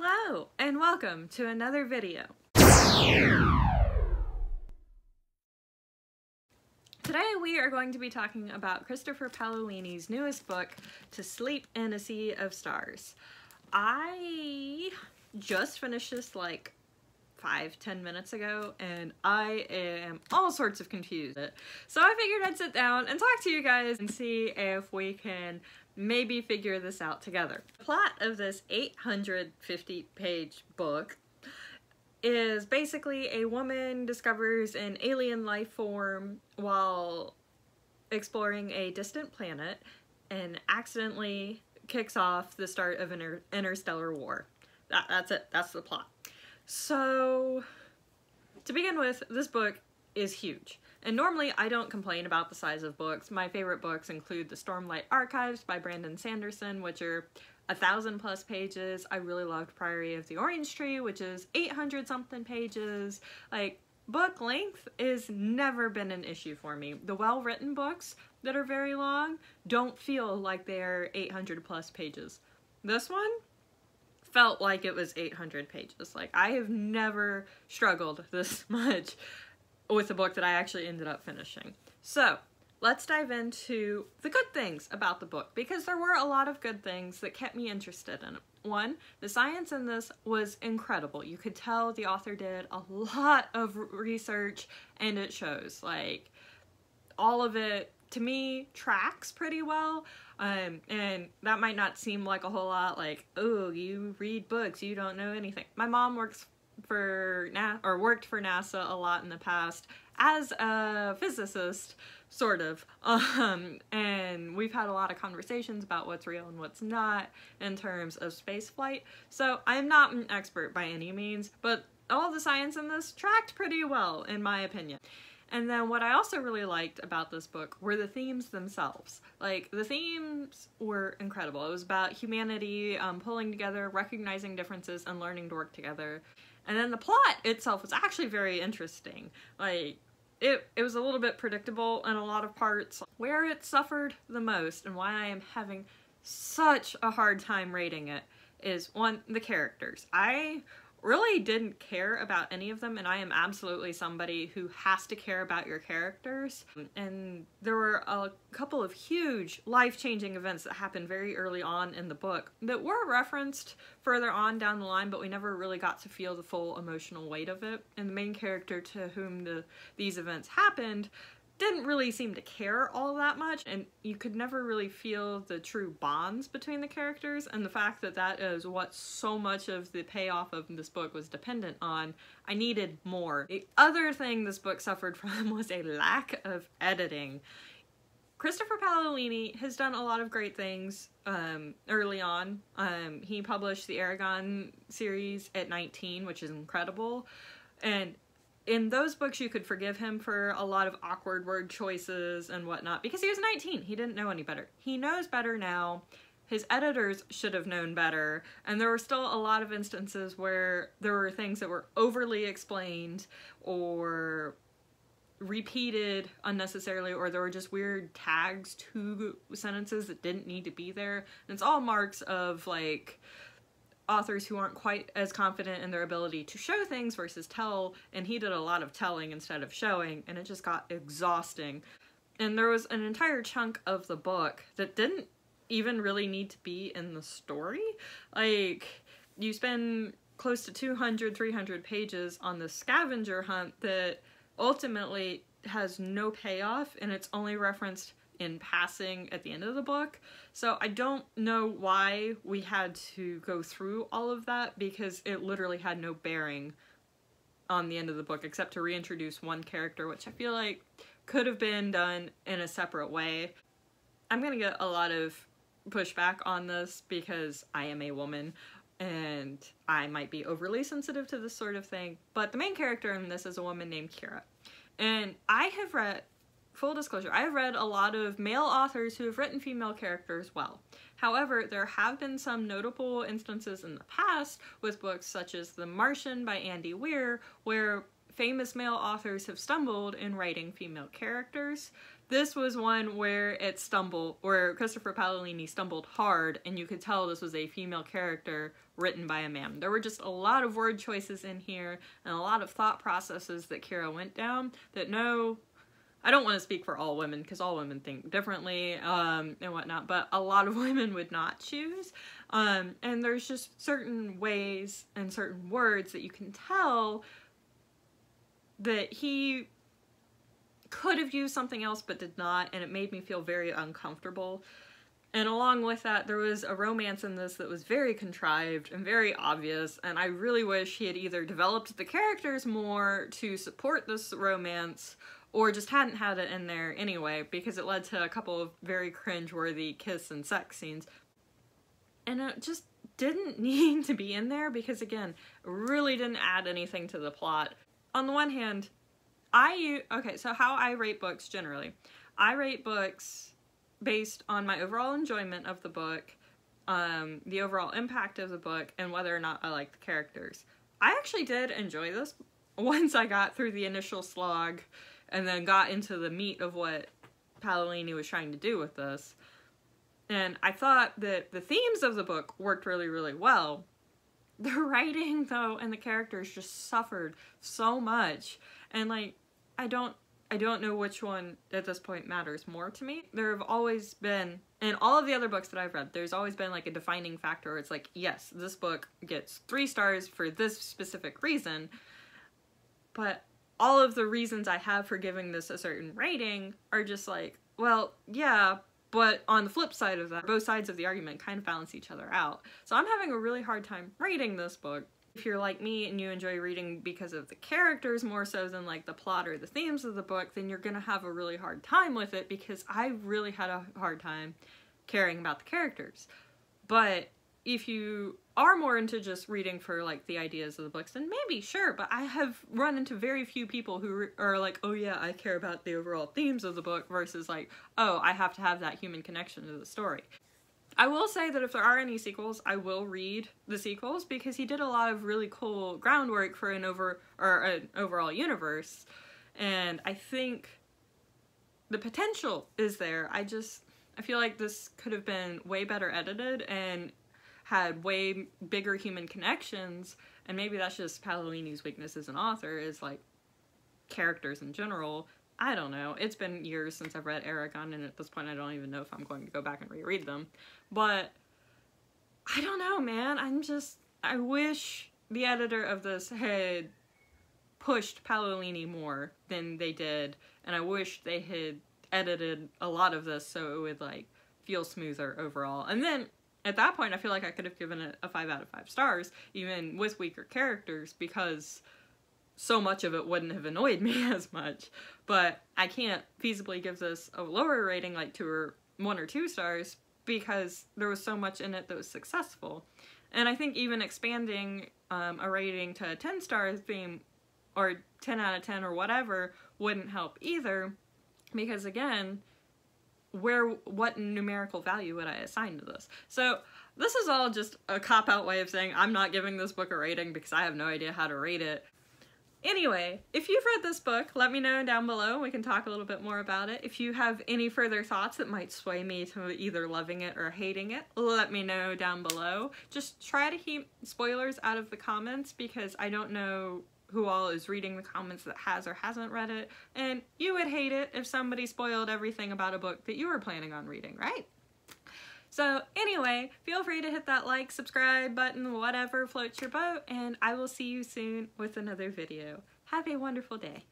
Hello, and welcome to another video. Today we are going to be talking about Christopher Paolini's newest book, To Sleep in a Sea of Stars. I just finished this like 5-10 minutes ago, and I am all sorts of confused. So I figured I'd sit down and talk to you guys and see if we can maybe figure this out together. The plot of this 850-page book is basically a woman discovers an alien life form while exploring a distant planet and accidentally kicks off the start of an interstellar war. That's it. That's the plot. So, to begin with, this book is huge. And normally I don't complain about the size of books. My favorite books include the Stormlight Archives by Brandon Sanderson, which are 1,000+ pages. I really loved Priory of the Orange Tree, which is 800-something pages. Like, book length has never been an issue for me. The well-written books that are very long don't feel like they're 800+ pages. This one felt like it was 800 pages. Like, I have never struggled this much with a book that I actually ended up finishing. So, let's dive into the good things about the book, because there were a lot of good things that kept me interested in it. One, the science in this was incredible. You could tell the author did a lot of research, and it shows. Like, all of it, to me, tracks pretty well. And that might not seem like a whole lot, like, oh, you read books, you don't know anything. My mom worked for NASA a lot in the past as a physicist, sort of. And we've had a lot of conversations about what's real and what's not in terms of space flight. So I'm not an expert by any means, but all the science in this tracked pretty well, in my opinion. And then what I also really liked about this book were the themes themselves. Like, the themes were incredible. It was about humanity pulling together, recognizing differences, and learning to work together. And then the plot itself was actually very interesting. Like, it was a little bit predictable in a lot of parts. Where it suffered the most, and why I am having such a hard time rating it, is, one, the characters. I really didn't care about any of them, and I am absolutely somebody who has to care about your characters. And there were a couple of huge life-changing events that happened very early on in the book that were referenced further on down the line, but we never really got to feel the full emotional weight of it. And the main character to whom these events happened didn't really seem to care all that much, and you could never really feel the true bonds between the characters, and the fact that that is what so much of the payoff of this book was dependent on, I needed more. The other thing this book suffered from was a lack of editing. Christopher Paolini has done a lot of great things early on. He published the Aragon series at 19, which is incredible, and in those books, you could forgive him for a lot of awkward word choices and whatnot, because he was 19. He didn't know any better. He knows better now. His editors should have known better, and there were still a lot of instances where there were things that were overly explained or repeated unnecessarily, or there were just weird tags to sentences that didn't need to be there. And it's all marks of, like, authors who aren't quite as confident in their ability to show things versus tell, and he did a lot of telling instead of showing, and it just got exhausting. And there was an entire chunk of the book that didn't even really need to be in the story. Like, you spend close to 200-300 pages on the scavenger hunt that ultimately has no payoff, and it's only referenced in passing at the end of the book. So I don't know why we had to go through all of that, because it literally had no bearing on the end of the book except to reintroduce one character, which I feel like could have been done in a separate way. I'm gonna get a lot of pushback on this because I am a woman and I might be overly sensitive to this sort of thing, but the main character in this is a woman named Kira. And I have read, full disclosure, I have read a lot of male authors who have written female characters well. However, there have been some notable instances in the past with books such as The Martian by Andy Weir, where famous male authors have stumbled in writing female characters. this was one where where Christopher Paolini stumbled hard, and you could tell this was a female character written by a man. There were just a lot of word choices in here, and a lot of thought processes that Kira went down that I don't want to speak for all women, because all women think differently, and whatnot, but a lot of women would not choose. And there's just certain ways and certain words that you can tell that he could have used something else but did not, and it made me feel very uncomfortable. And along with that, there was a romance in this that was very contrived and very obvious, and I really wish he had either developed the characters more to support this romance, or just hadn't had it in there anyway, because it led to a couple of very cringe-worthy kiss and sex scenes. And it just didn't need to be in there, because again, it really didn't add anything to the plot. On the one hand, okay, so how I rate books generally. I rate books based on my overall enjoyment of the book, the overall impact of the book, and whether or not I like the characters. I actually did enjoy this once I got through the initial slog and then got into the meat of what Paolini was trying to do with this. And I thought that the themes of the book worked really, really well. The writing, though, and the characters just suffered so much. And, like, I don't know which one at this point matters more to me. There have always been, in all of the other books that I've read, there's always been, like, a defining factor where it's like, yes, this book gets 3 stars for this specific reason, but all of the reasons I have for giving this a certain rating are just like, well, yeah, but on the flip side of that, both sides of the argument kind of balance each other out. So I'm having a really hard time rating this book. If you're like me and you enjoy reading because of the characters more so than like the plot or the themes of the book, then you're gonna have a really hard time with it, because I really had a hard time caring about the characters. But if you are more into just reading for like the ideas of the books, then maybe, sure, but I have run into very few people who are like, oh yeah, I care about the overall themes of the book, versus like, oh, I have to have that human connection to the story. I will say that if there are any sequels, I will read the sequels, because he did a lot of really cool groundwork for an overall universe, and I think the potential is there. I feel like this could have been way better edited and had way bigger human connections, and maybe that's just Paolini's weakness as an author, is like characters in general. I don't know. It's been years since I've read Aragon, and at this point I don't even know if I'm going to go back and reread them. But I don't know, man. I wish the editor of this had pushed Paolini more than they did, and I wish they had edited a lot of this so it would like feel smoother overall. And then at that point, I feel like I could have given it a 5 out of 5 stars, even with weaker characters, because so much of it wouldn't have annoyed me as much. But I can't feasibly give this a lower rating, like 1 or 2 stars, because there was so much in it that was successful. And I think even expanding a rating to a 10-star theme, or 10 out of 10 or whatever, wouldn't help either, because again, what numerical value would I assign to this? So this is all just a cop-out way of saying I'm not giving this book a rating because I have no idea how to rate it. Anyway, if you've read this book, let me know down below. We can talk a little bit more about it. If you have any further thoughts that might sway me to either loving it or hating it, let me know down below. Just try to keep spoilers out of the comments, because I don't know who all is reading the comments that has or hasn't read it, and you would hate it if somebody spoiled everything about a book that you were planning on reading, right? So anyway, feel free to hit that like, subscribe button, whatever floats your boat, and I will see you soon with another video. Have a wonderful day.